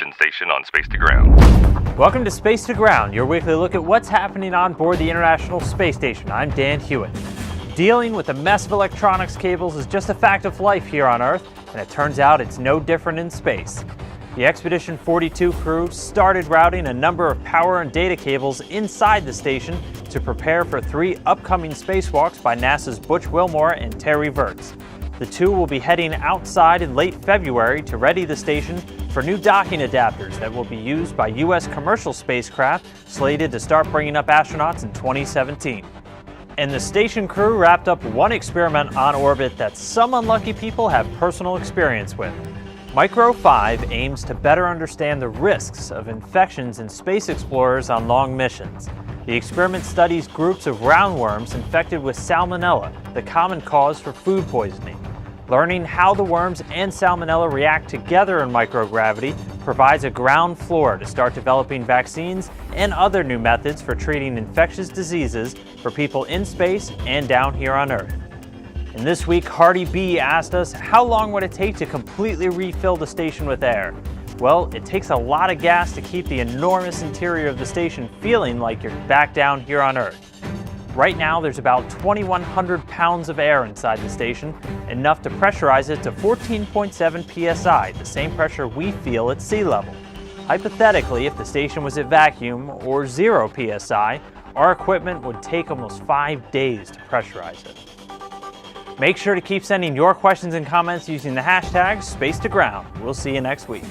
Mission Station on Space to Ground. Welcome to Space to Ground, your weekly look at what's happening on board the International Space Station. I'm Dan Hewitt. Dealing with a mess of electronics cables is just a fact of life here on Earth, and it turns out it's no different in space. The Expedition 42 crew started routing a number of power and data cables inside the station to prepare for 3 upcoming spacewalks by NASA's Butch Wilmore and Terry Virts. The two will be heading outside in late February to ready the station for new docking adapters that will be used by U.S. commercial spacecraft slated to start bringing up astronauts in 2017. And the station crew wrapped up one experiment on orbit that some unlucky people have personal experience with. Micro 5 aims to better understand the risks of infections in space explorers on long missions. The experiment studies groups of roundworms infected with salmonella, the common cause for food poisoning. Learning how the worms and salmonella react together in microgravity provides a ground floor to start developing vaccines and other new methods for treating infectious diseases for people in space and down here on Earth. And this week, Hardy B asked us, how long would it take to completely refill the station with air? Well, it takes a lot of gas to keep the enormous interior of the station feeling like you're back down here on Earth. Right now, there's about 2,100 pounds of air inside the station, enough to pressurize it to 14.7 psi, the same pressure we feel at sea level. Hypothetically, if the station was at vacuum or 0 psi, our equipment would take almost 5 days to pressurize it. Make sure to keep sending your questions and comments using the hashtag #SpaceToGround. We'll see you next week.